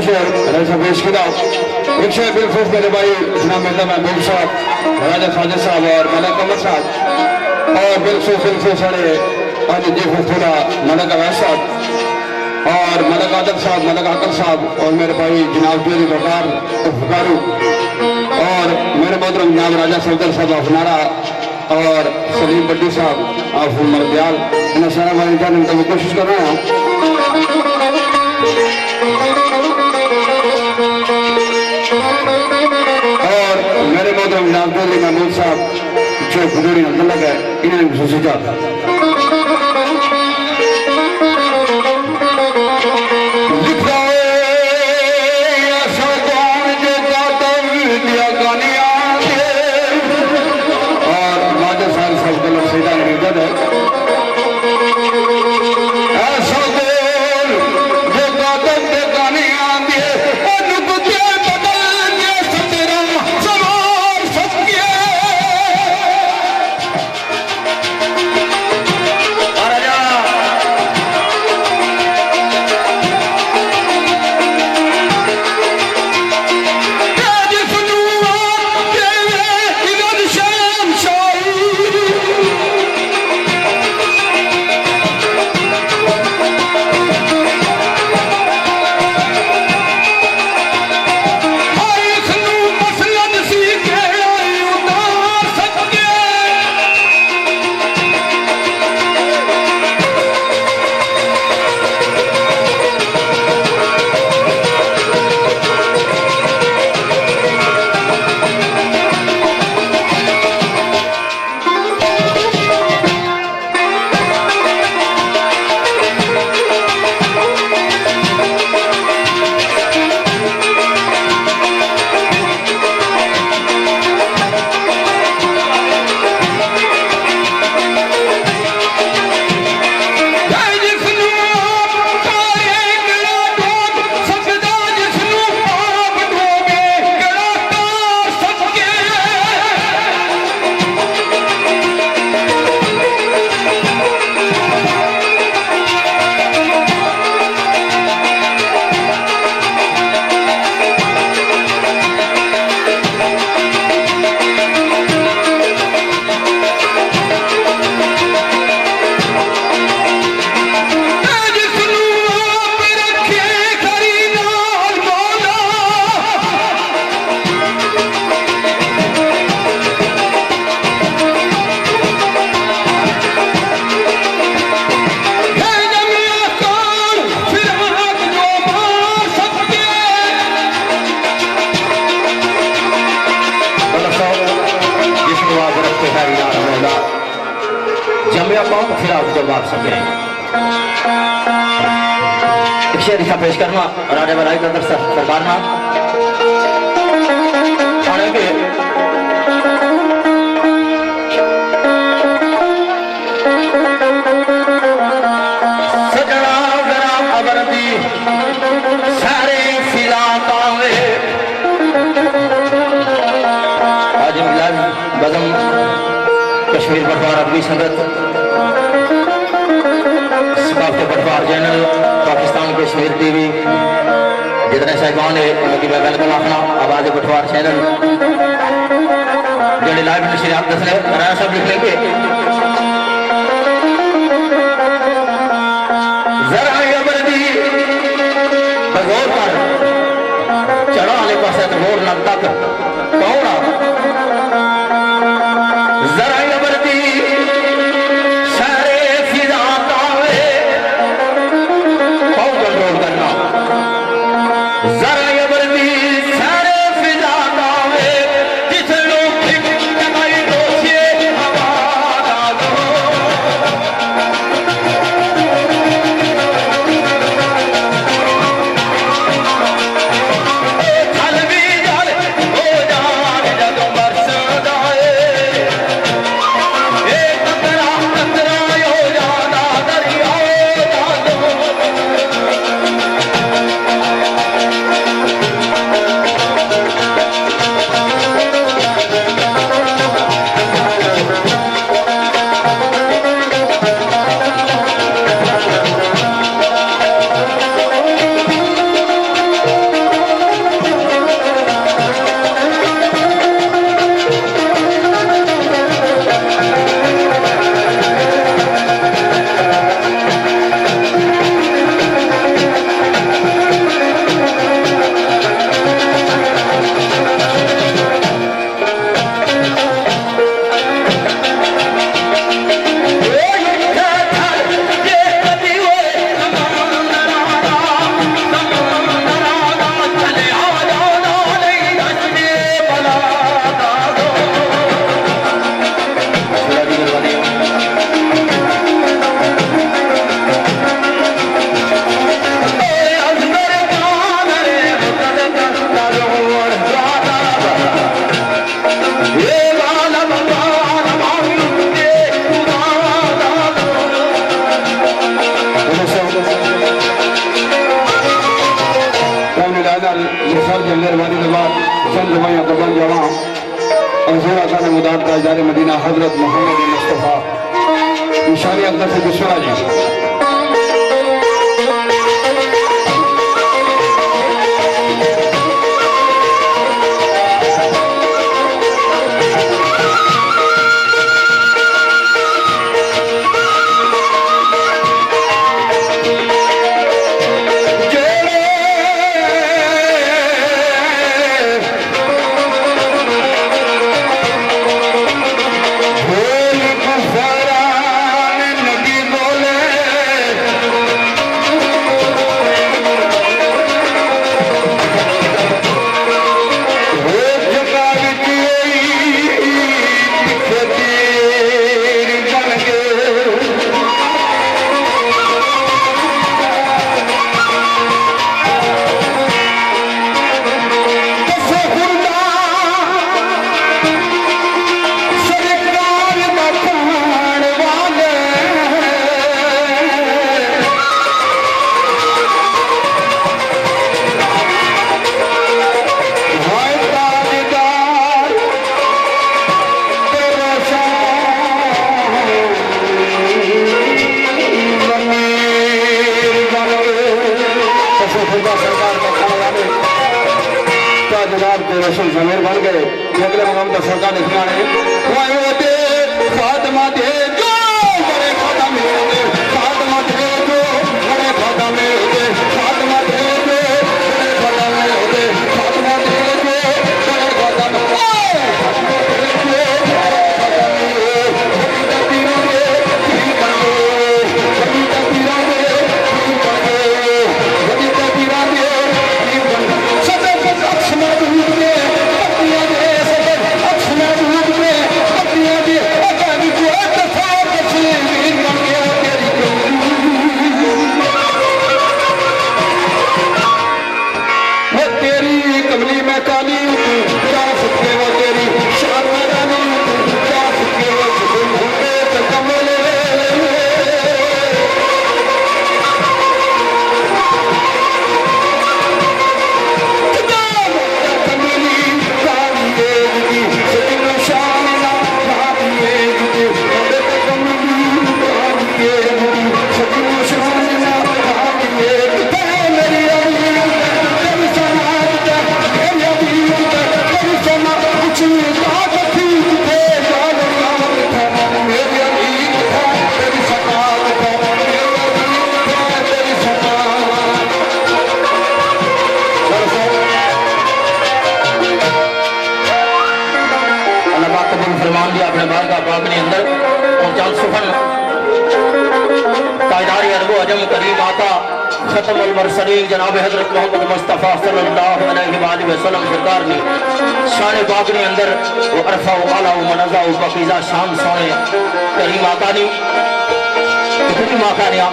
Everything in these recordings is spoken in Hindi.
शेर रजा पेश किया एक शेर बिलखुश मेरे भाई जनाब मेहता महबूब साहब राजा साजिद साहब और मलक अहमद साहब और बिलखुश साढ़े आज जी खुदा मलक अवैस साहब और मलक आदर साहब मलक आकर साहब और मेरे भाई जनाब जोरी बकार फकारू और मेरे मोहतरम जनाब राजा सफदर साहब अफनारा और सलीम बड्डी साहब आप मरदयाल इन सारा वाले जाने की कोशिश कर रहे हैं। और मेरे मोहतरम जनाब जोरी महमूद साहब जो खुदूरी अब्दुल्ला है इन्हें खुशी जाता पेश करना और आने वाला अंदर सरकार में आज मिलाद बदम कश्मीर पटवार अदबी संगत पटवार चैनल पाकिस्तान कश्मीर टीवी जितने साहिबान है उनकी मैं वेलकम आखना आवाज पटवार चैनल जो लाइव नशरियात दस राय साहब लिख लेंगे जरा यबरदी बगौर पर चढ़ा वाले पास तगोर न तक कौन जरा यबरदी फाइनल सर के मेहरबानी के बाद चंद भाइयों को बन जवा और जोरा खान मुदात ताजदार मदीना हजरत मोहम्मद मुस्तफ़ा निशानी अब्दुल से बिस्मिल्लाह जी। रसूल जमीर बन गए अगले मकाम तो सरकार लिखना है फातिमा दे जो बड़े खाता में होते फातिमा दे जो बड़े खाता में होते फातिमा दे जो बड़े खाता में होते फातिमा दे जो बड़े खाता में जनाब हजरत मोहम्मद मुस्तफ़ा सल्लल्लाहु अलैहि वसल्लम सरकार ने शान बाग ने अंदर वो अरफा वाला वो मनजा वो बकीजा शाम सोने करीम आका ने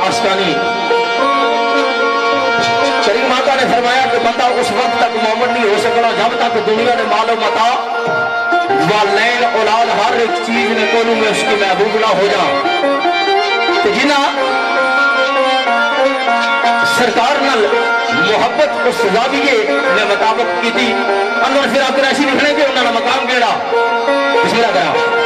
आस्तानी करीम आका ने फरमाया कि बंदा उस वक्त तक मोमिन नहीं हो सकता जब तक दुनिया में मालो मता वालैन औलाद हर एक चीज में कोनू में उसकी महबूब ना हो जा तो जिना सरकार नाल मोहब्बत उस जाविये ने मुताबिक की थी अंदर फिर आप ऐसी लिखने के उन्होंने मकाम केड़ा बिस्मिल्लाह करा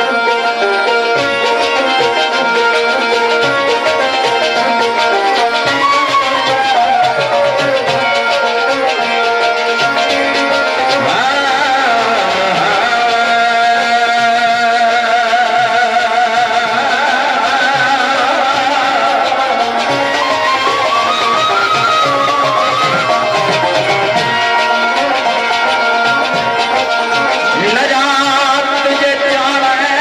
नजात तुझे जाना है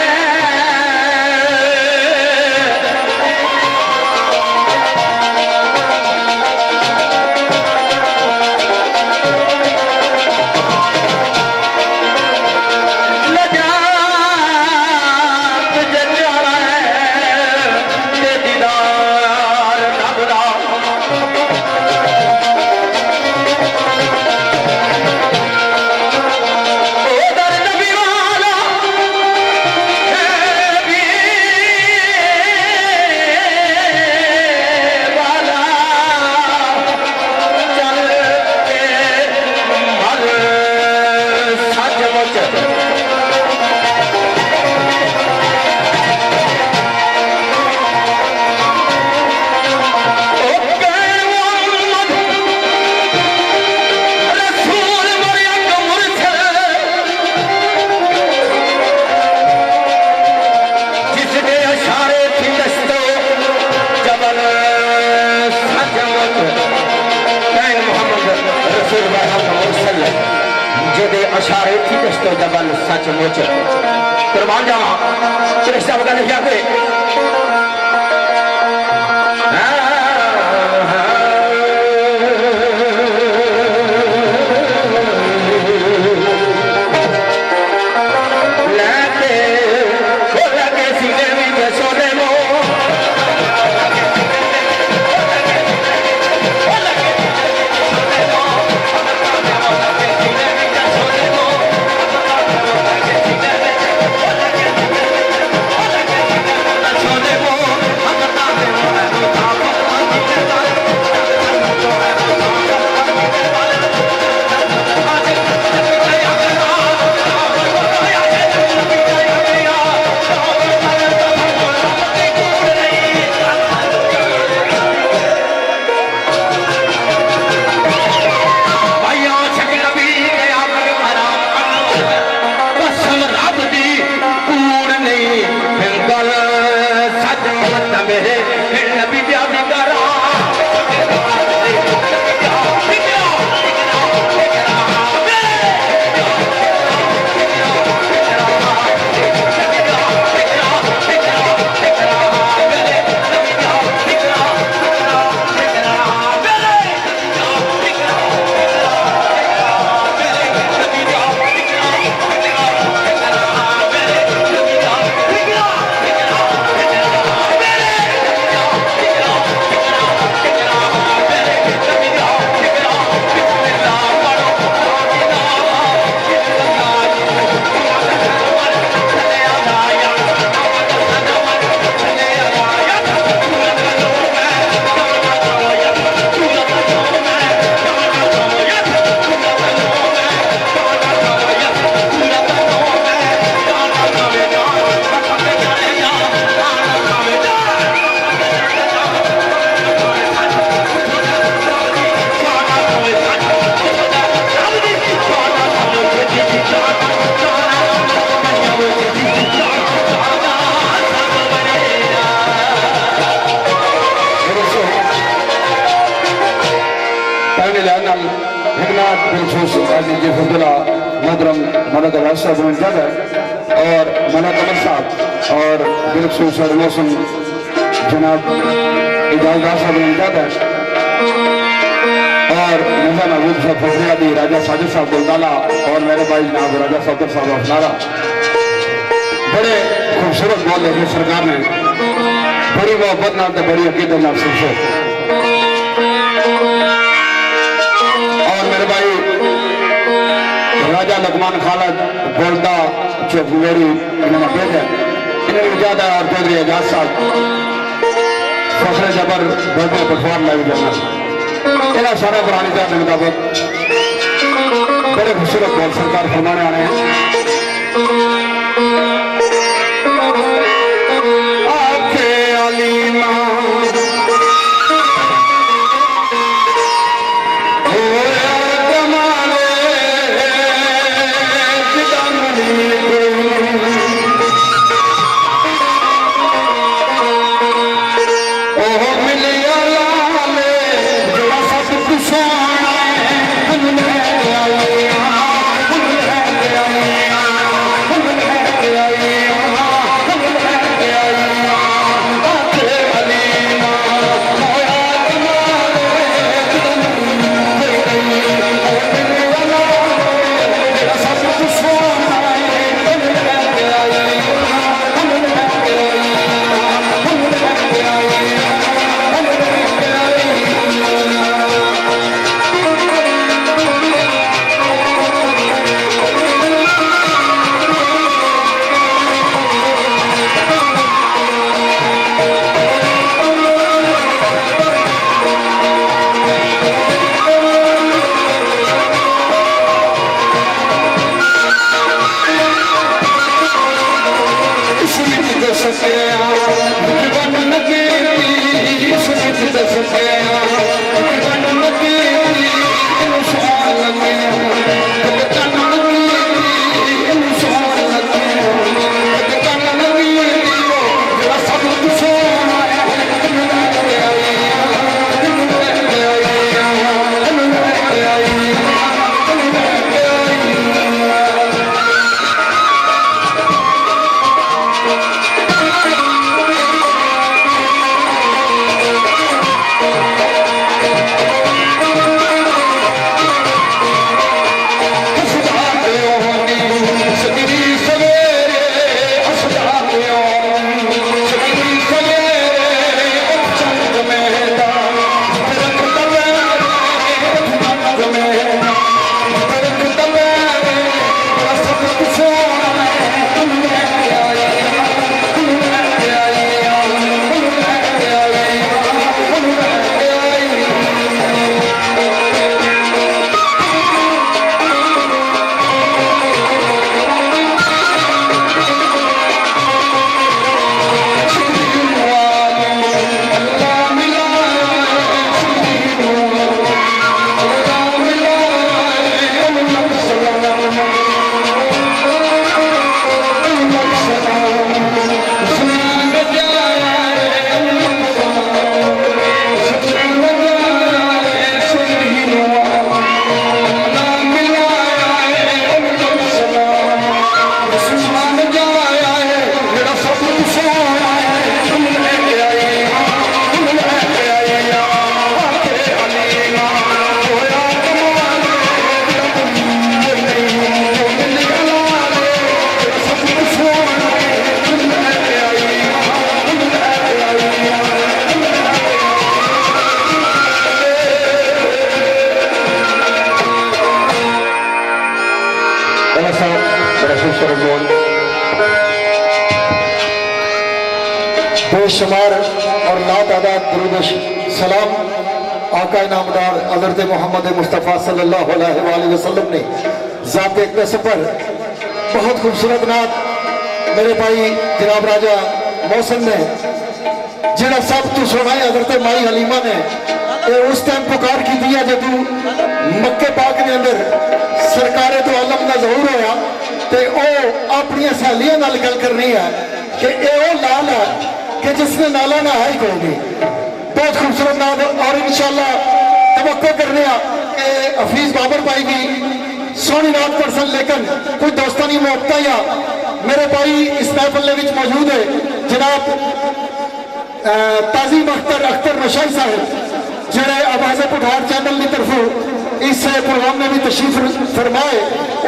अशारे थी कस्तो जबल सचमुच कुर्बान जावा कृष्ण भगवान ने क्या कहे और मना कमर साहब और बिल्कुल मौसम जनाब इजाजदार साहब और नजर महबूब साहब फखरियादी राजा साजिद साहब गुलदाला और मेरे भाई जनाब राजा सफदर साहब अफनारा बड़े खूबसूरत बोल लिखे सरकार ने बड़ी मोहब्बत नाल बड़ी अकीदत नाल सुनते और मेरे भाई राजा लकमान खालद बोलता चौकी इन्होंने भेजा इन्हें इजाद है और चौधरी एजाज साहब फखरे जबर बड़े पटवार लाइव जाना इन्हें सारा पुरानी जात के मुताबिक बड़े खूबसूरत बोल सरकार फरमाने आने हैं बेशुमार और लातादाद दुरूद सलाम आका नामदार हज़रत मोहम्मद मुस्तफ़ा सल्लल्लाहु अलैहि वसल्लम ने ज़ात अक़दस पर बहुत खूबसूरत नात मेरे भाई जनाब राजा मौसम ने जिहड़ा सब तू सुना है हज़रत माई हलीमा ने उस टाइम पुकार की दिया जदू मक्के पाक के अंदर सरकारे तो आलम का ज़हूर होया ते ओ अपनी सहेलियों नाल गल करनी है कि ये लाल है कि जिसने नाला ना है ही कोई नहीं। बहुत खूबसूरत नाम और इंशाल्लाह तवक्को करने कि हफीज बाबर भाई भी सोहनी नात पढ़ लेकिन कोई दोस्तानी मोहब्बत या मेरे भाई इस महफल में मौजूद है जनाब ताजीम अख्तर नशाई साहब जेड़े आवाज़ पुठार चैनल की तरफों इस प्रोग्राम में भी तशरीफ फरमाए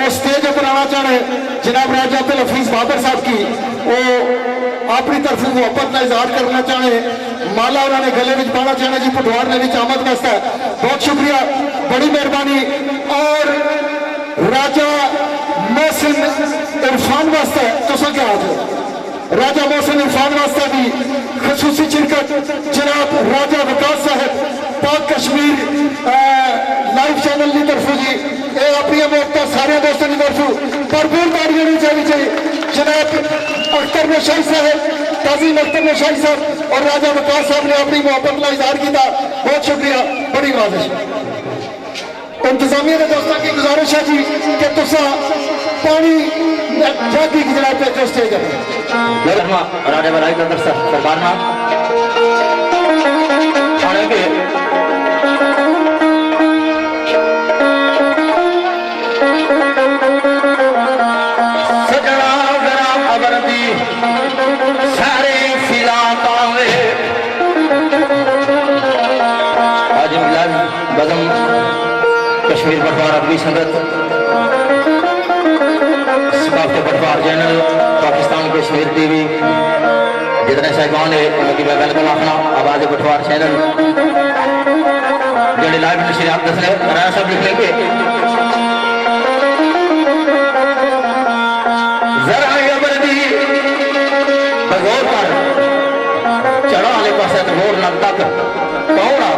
और स्टेज पर आना चाहे जनाब राजा अब्दुल हफीज बाबर साहब की वो अपनी तरफों मोहब्बत का इजहार करना चाहे माला उन्होंने गले में पाना चाहे जी पुठवार ने भी आमद वास्ता बहुत शुक्रिया बड़ी मेहरबानी। और राजा मोहसिन इरफान वास्ते तुसा क्या आज राजा मोहसिन इरफान वास्ते भी खसूसी शिरकत जनाब राजा विकास साहब पाक कश्मीर लाइव चैनल की तरफों जी ये अपनी मोहब्बत सारे दोस्तों की तरफों भरपूर ताड़ियां नहीं चाहिए जनाब अख्तर नशाई साहब ताजीम अख्तर नशाई साहब और राजा विकास साहब ने अपनी मोहब्बत का इजहार किया बहुत शुक्रिया बड़ी नवाजिश। इंतजामिया के दोस्तों की गुजारिश है जी कि तुसा पानी जागी की जनाब पे जो स्टेज है राजा बलाई का सरकार सजना जरा खबर दी सारे फिला पावे आज मिलाद बदम कश्मीर पटवार अरबी संगत सकाफत पटवार चैनल पाकिस्तान कश्मीर टीवी जितने साहबान है उनकी मैं वेलकम आखना आवाज पटवार चैनल जो लाइव नशरियात दसने राजा साहब लिख लेंगे जरा अबरदी बगौर कर चढ़ा वाले पास रोड नग तक कौड़ा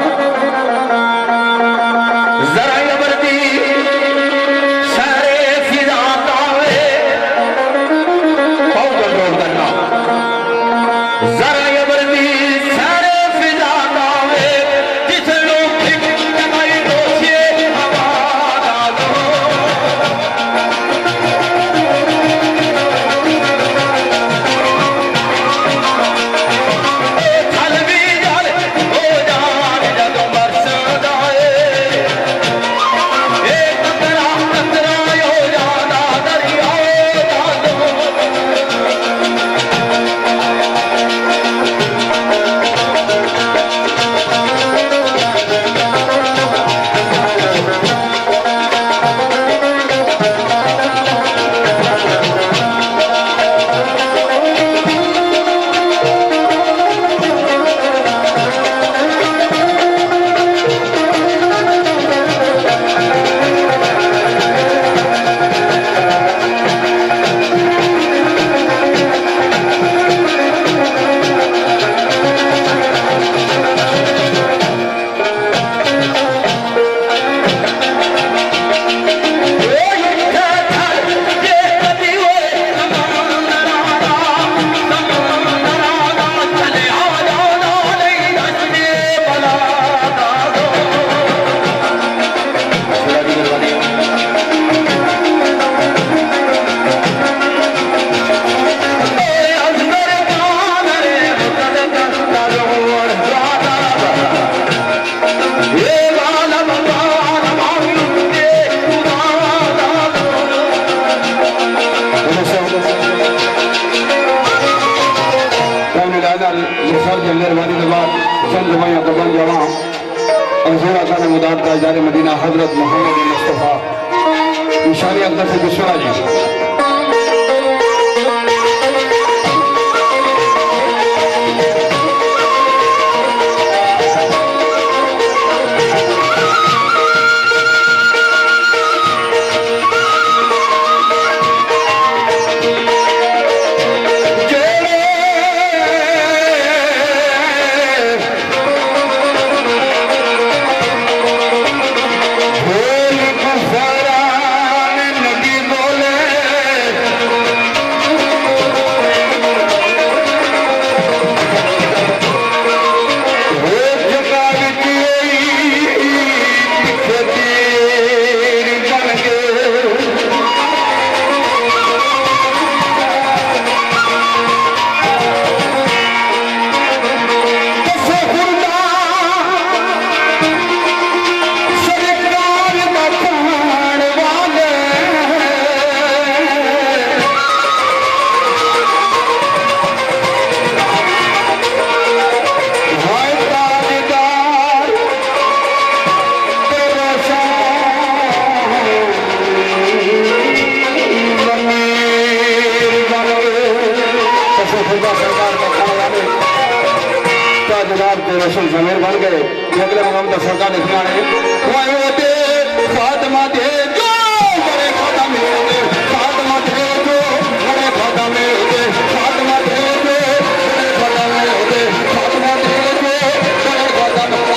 जरा अबरदी सारे फिजा तावे कौन कंट्रोल करना जरा अबरदी सारे फिजा तावे जिस लोग कमाई दोषिए आवाज दो मदीना हजरत मोहम्मद मुस्तफ़ा निशानी अंदर से बिस्मिल्लाह जी तेरे रसूल जमीर बन गए अगले मुकाम का सरकार लिखना है वायो दे फातिमा दे जो बड़े खाता में दे फातिमा दे जो बड़े खाता में दे फातिमा दे जो बड़े खाता में दे फातिमा दे जो बड़े खाता में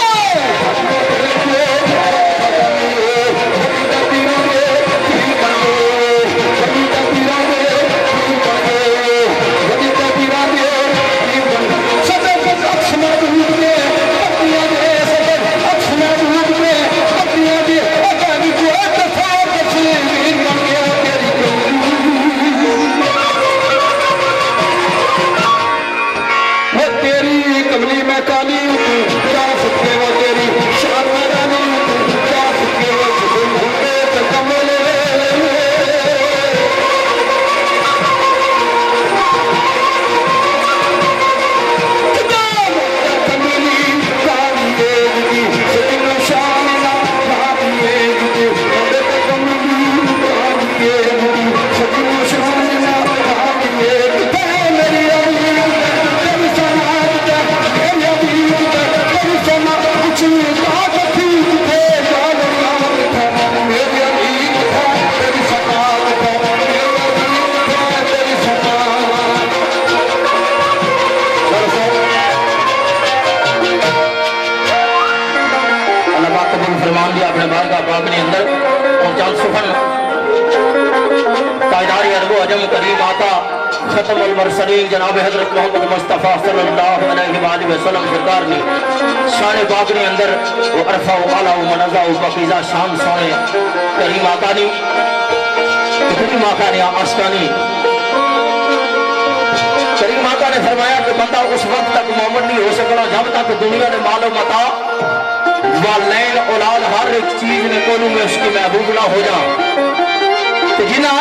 जनाब हजरत मोहम्मद मुस्तफ़ा सल्लल्लाहु अलैहि वसल्लम सरकार ने शान बाग ने अंदर वो अरफा आला मनज़ा बकीज़ा शान सोने करीम आका ने आस्तानी करीम आका ने फरमाया कि बंदा उस वक्त तक मोहम्मद नहीं हो सकता जब तक दुनिया ने मालो मता वालैन औलाद हर एक चीज में कोनू में उसकी महबूब ना हो जा तो जिना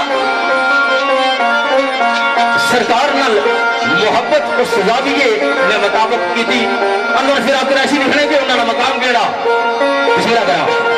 सरकार नाल मोहब्बत उस ज़ाविये ने मुताबिक की थी अंदर फिर आप ऐसी लिखने के उन्होंने मकाम केड़ा बिस्मिल्लाह करा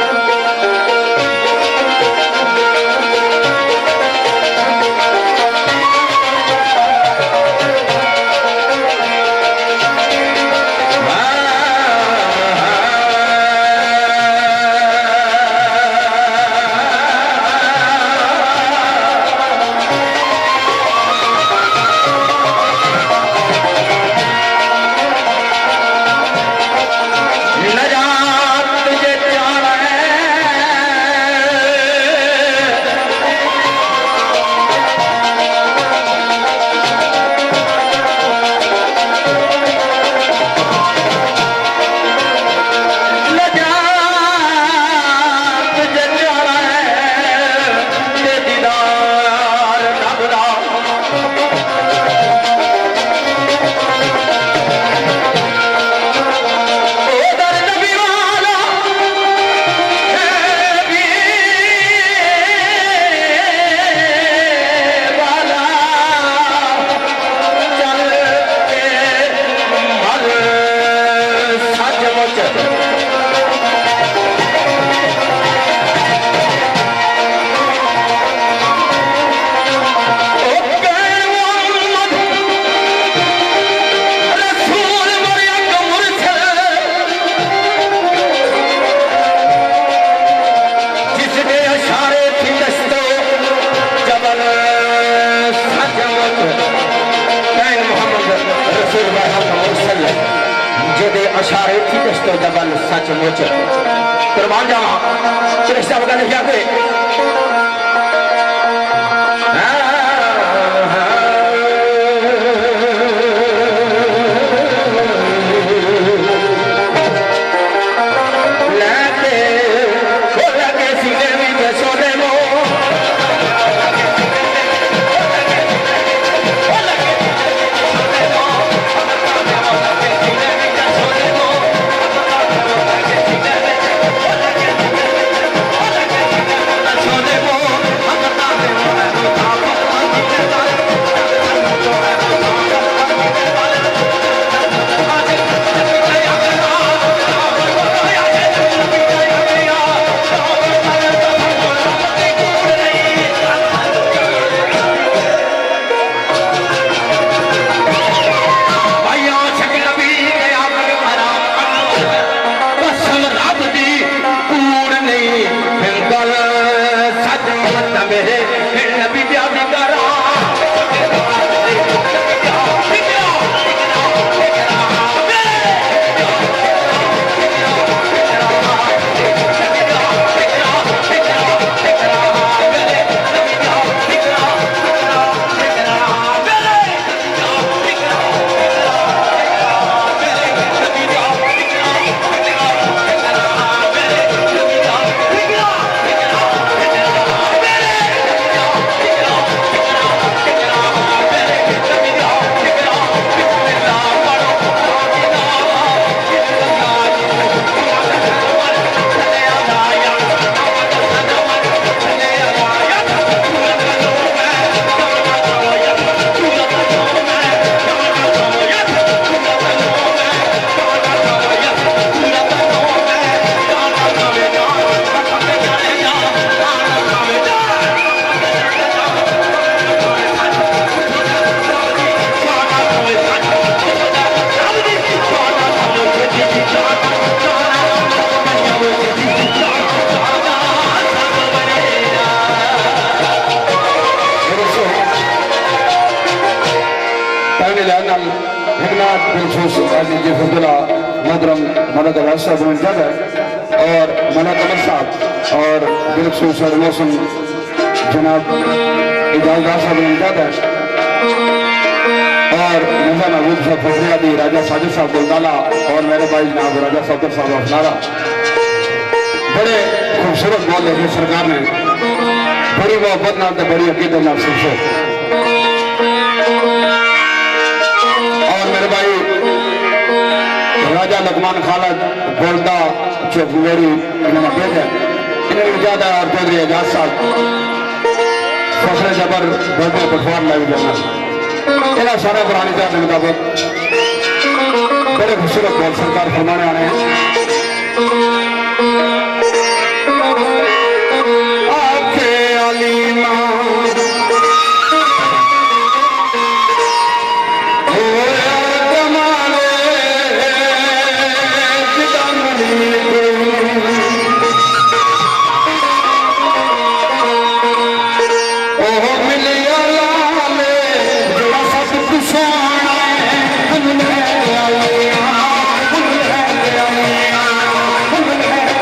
अशारे थी तो जबल सचमुच कुर्बान जावा रिश्ता वगैरह क्या करे मेरे नबी दिया करा मोहतरम मलक साहब और मलक अमर साहब और बिलखसूस मौसम जनाब इजाजदार साहब और नजा महबूब साहब फखरियादी राजा साजिद साहब गुलदाला और मेरे भाई जनाब राजा सफदर साहब अफनारा बड़े खूबसूरत बोल लिखे सरकार ने बड़ी मोहब्बत नाल तो बड़ी अकीदत नाल सुनते और मेरे भाई राजा लकमान खालद गोल्दा चौकमेरी इन्होंने भेजा इन्हें ज्यादा और चौधरी एजाज साहब फखरे जबर बर्दे पठवान लाइव जनरल इन्हें सारा पुरानी जात के मुताबिक बड़े खूबसूरत बोल सरकार फरमाने आने हैं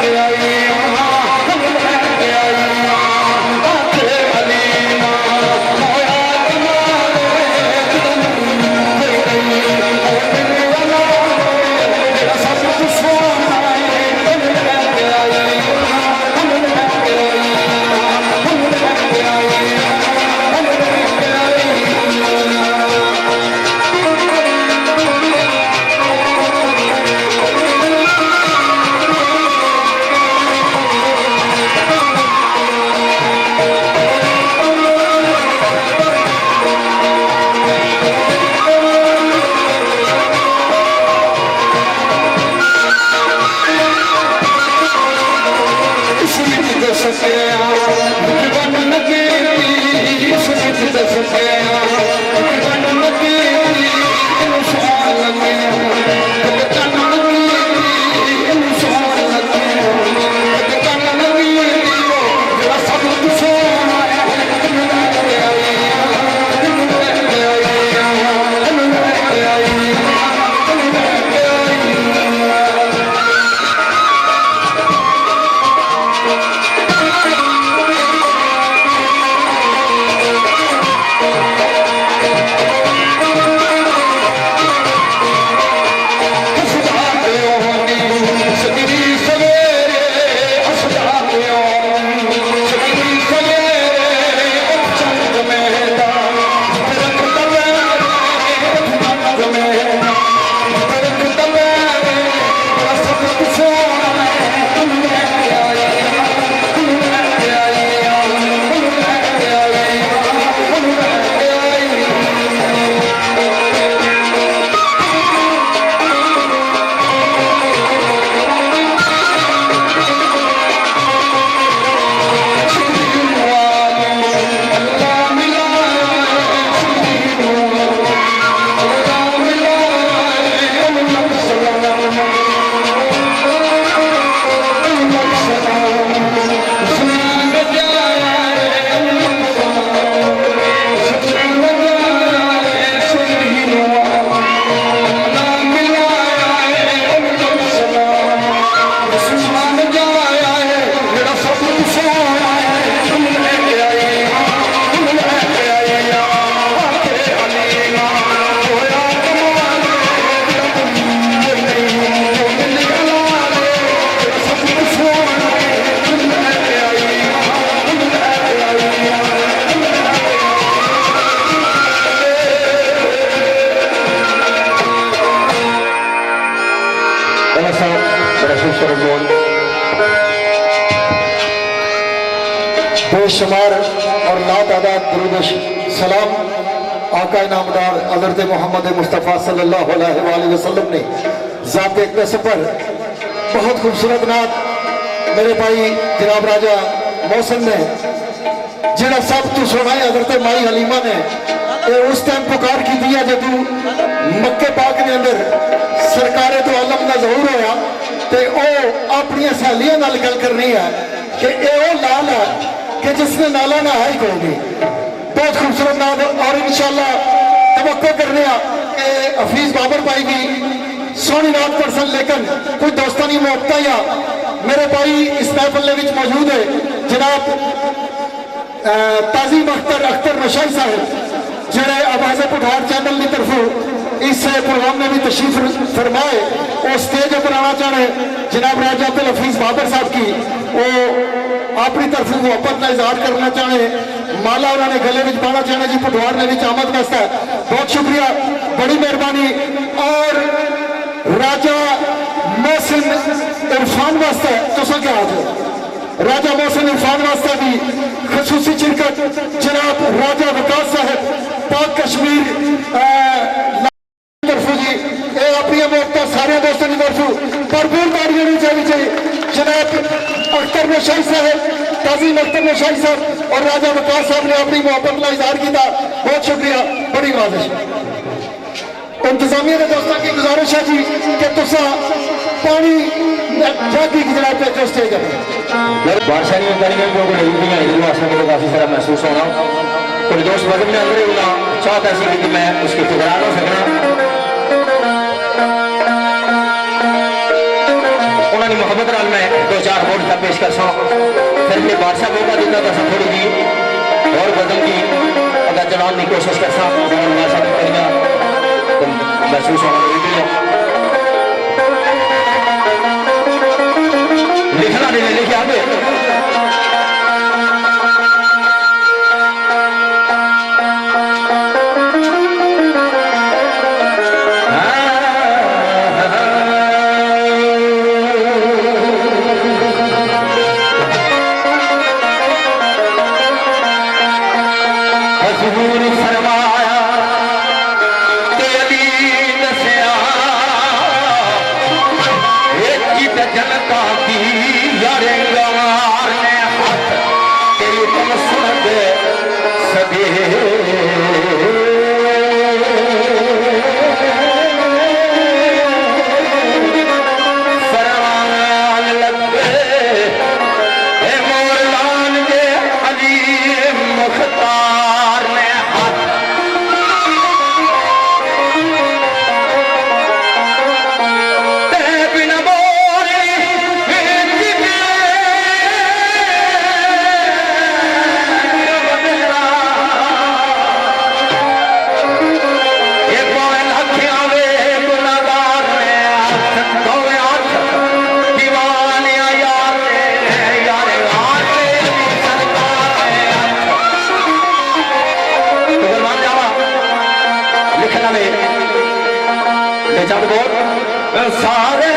Yeah. बेशुमार और लातादाद दुरूद सलाम आका नामदार हज़रत मोहम्मद मुस्तफ़ा सल्लल्लाहु अलैहि वसल्लम ने ज़ात अक़दस पर बहुत खूबसूरत नात मेरे भाई जनाब राजा मोहसिन ने जिहड़ा सब तू सुना है हज़रत माई हलीमा ने ये उस टाइम पुकार की दिया जदू मक्के पाक के अंदर सरकारे तो आलम का ज़हूर होया तो अपनी सहेलियों नाल गल करनी है कि ये लाल है कि जिसने नाला ना है ही कोई नहीं। बहुत खूबसूरत नाम और इंशाल्लाह तवक्को करने कि हफीज बाबर भाई भी सोहनी नात पढ़सन लेकिन कोई दोस्तानी मोहब्बत या मेरे भाई इस महफिल में मौजूद है जनाब ताज़ीम अख्तर नशाई साहब जेड़े आवाज़ पुठार चैनल की तरफों इस प्रोग्राम में भी तशरीफ फरमाए और स्टेज पर आना चाहे जनाब राजा अब्दुल हफीज बाबर साहब की वो अपनी तरफ मोहब्बत का इजहार करना चाहे माला उन्होंने गले में पाना चाहे जी पुठवार ने भी आमद वास्ता बहुत शुक्रिया बड़ी मेहरबानी। और राजा मोहसिन इरफान वास्ते तुसा क्या आज राजा मोहसिन इरफान वास्ते भी खसूसी शिरकत जनाब राजा विकास साहब पाक कश्मीर तरफों जी अपनी मोहब्बत सारे दोस्तों की तरफों भरपूर ताड़ियां नहीं चाहिए जनाब अख्तर नशाई साहब ताज़ीम अख्तर नशाई साहब और राजा विकास साहब ने अपनी मोहब्बत का इजहार किया बहुत शुक्रिया बड़ी वाजिश। इंतजामिया के दोस्तों की गुजारिश है जी कि तुसा पानी जाती की जनाब पे जो स्टेज है काफी सारा महसूस होना कोई दोस्त वजन में अंदर होना चाहता है कि मैं उसके फिक्रान हो सकना उन्होंने मोहब्बत नाल मैं 2-4 वोट का पेश कर फिर मैं बादशाह मौका देता था थोड़ी जी और बदल की अगर चलाने की कोशिश कर तो महसूस होना लिखना नहीं लिखे आगे सारे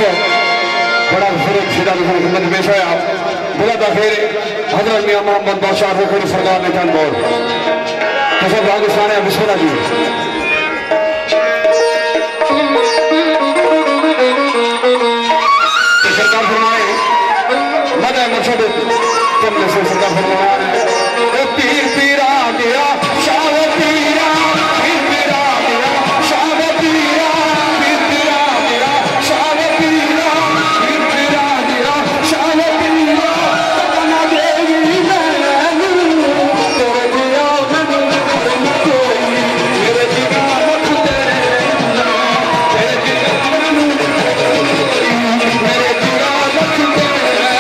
बड़ा फरूक सीधा खिदमत पेश होया बुला फिर हजरत मियां मोहम्मद बादशाह रुखड़ी सरदार ने जान बोल तो सब पाकिस्तान है बिस्मिल्लाह जी सरकार फरमाए मदद मुर्शद तुमने से सरकार फरमाया पीर पीरा गया शाह पीरा पीर पीरा गया शाह पीरा पीर पीरा गया शाह पीरा पीर पीरा गया शाह पीरा बना देगी मैनू तेरे दिया मैनू करना कोई मेरे दिया मत तेरे दिया मैनू मेरे दिया मत तेरे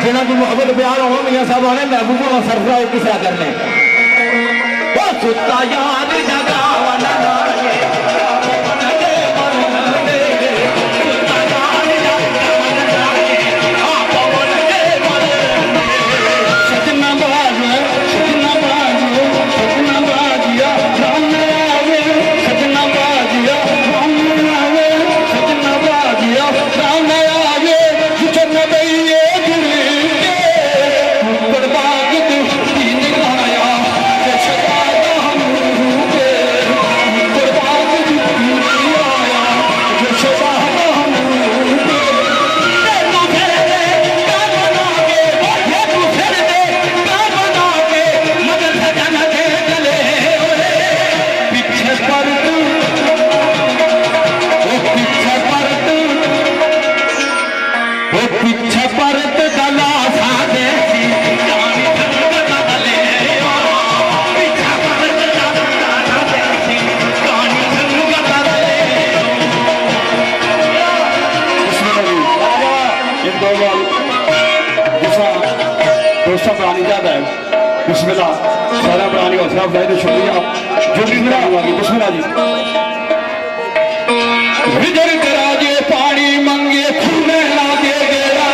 जिन्हों की मुहब्बत प्यार हो मियां साहब आने महबूब और सरफराज किस तरह करने वो सुता याद जगावना बिस्मिल्लाह सारा पुरानी हौसला अफजाई का शुक्रिया जो बिस्मिल्लाह जी विजर कराजे पानी मंगे खूने लागे गेरा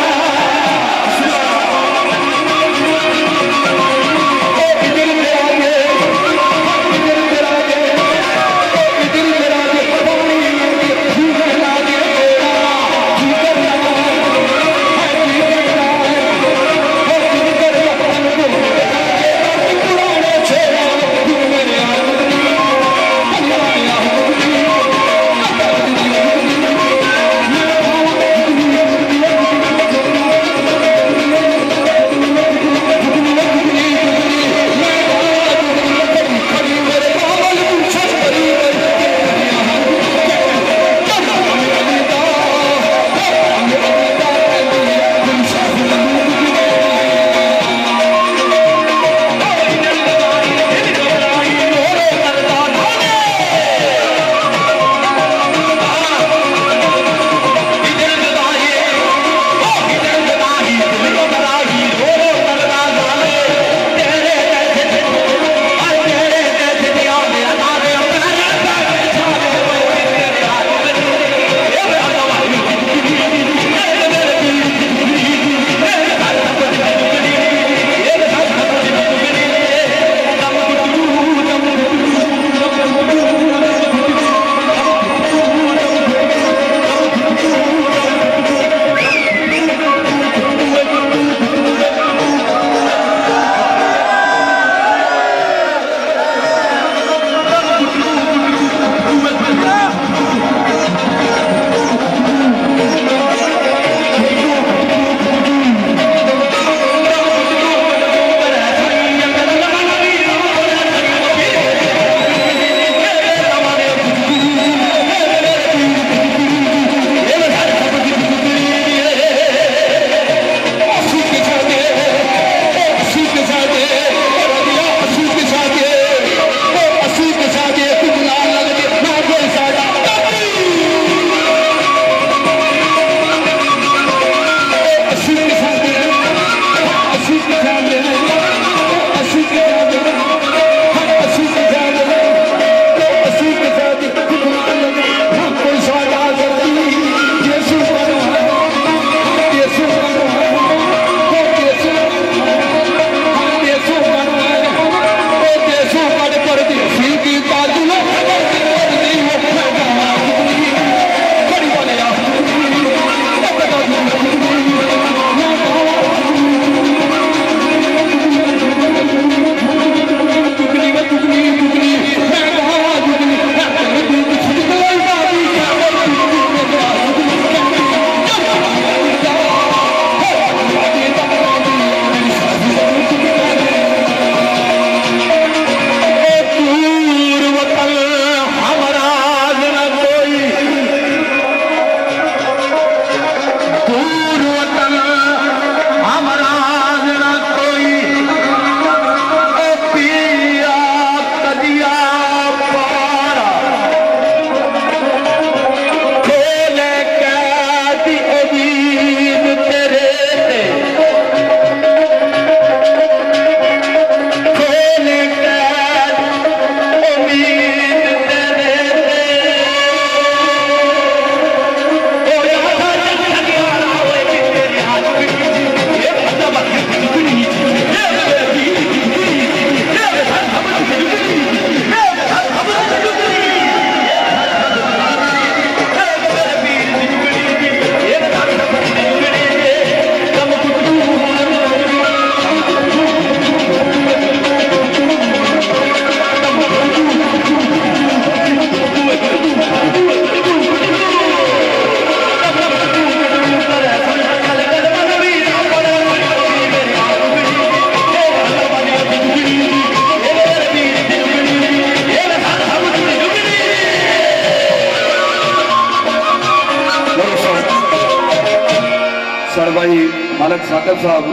साकिब साहब,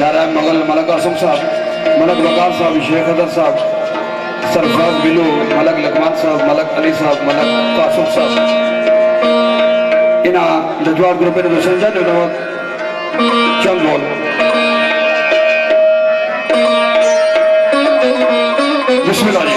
नारायण मगल, मलक आसम साहब, मलक वकार साहब, शेख अदर साहब, सरफराज बिलू, मलक लकमान साहब, मलक अली साहब, मलक कासम साहब, इना जजवार ग्रुप ने दूसरे चंद बोल बिस्मिल्लाह जी।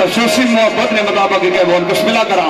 खसूसी मोहब्बत ने मुताबिक के बोल बिस्मिल्लाह करा।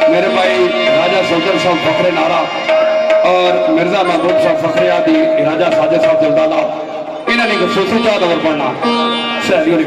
मेरे भाई राजा सुल्तान साहब फखरे नारा और मिर्जा महबूब साहब फखरे आदि राजा साजिद साहब जलदाला इन्होंने खसूसी चाह दौर पढ़ना सहरी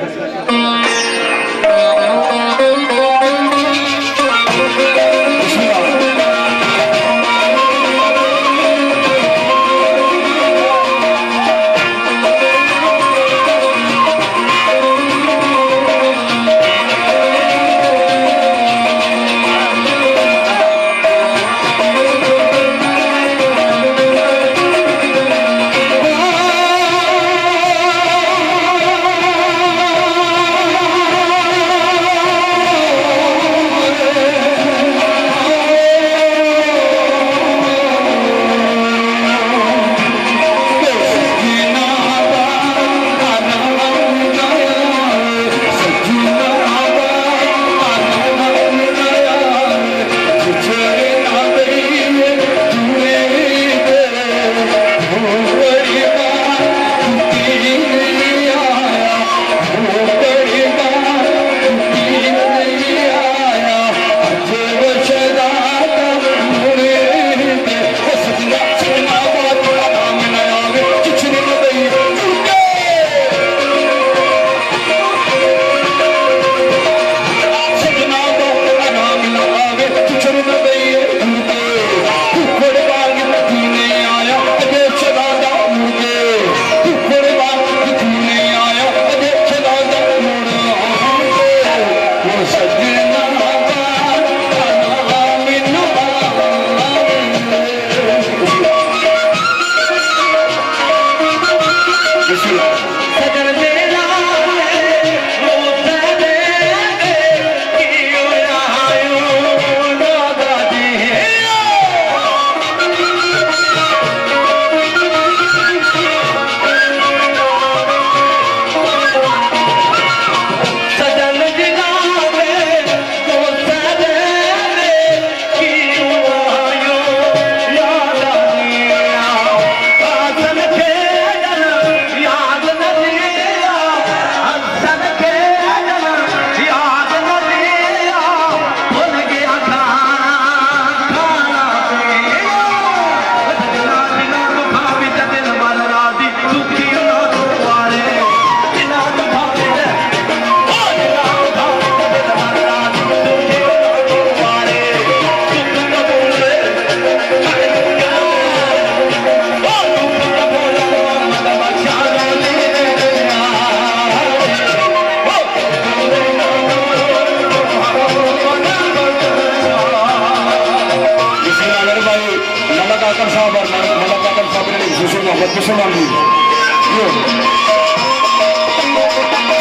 दुश्मन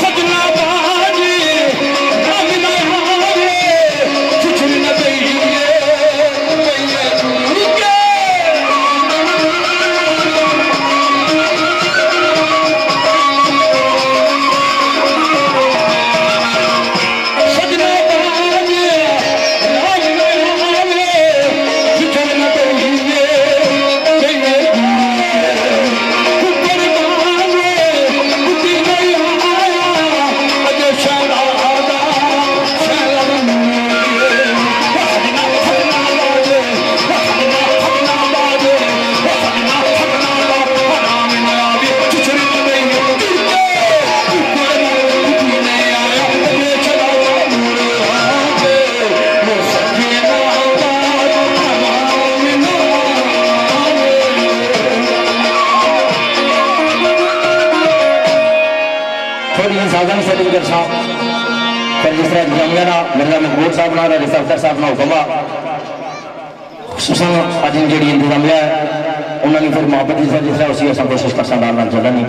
सजना बाजी राम ना हारे चिचुर न दइए साधन से लेकर साहब फिर जिस तरह जमिया ना मिर्जा महमूद साहब ना रिसा अख्तर साहब ना हुक्म खुसूसन अज जी इंतजामिया है उन्होंने फिर मोहब्बत जिस तरह उसी असा कोशिश कर डालना चलनी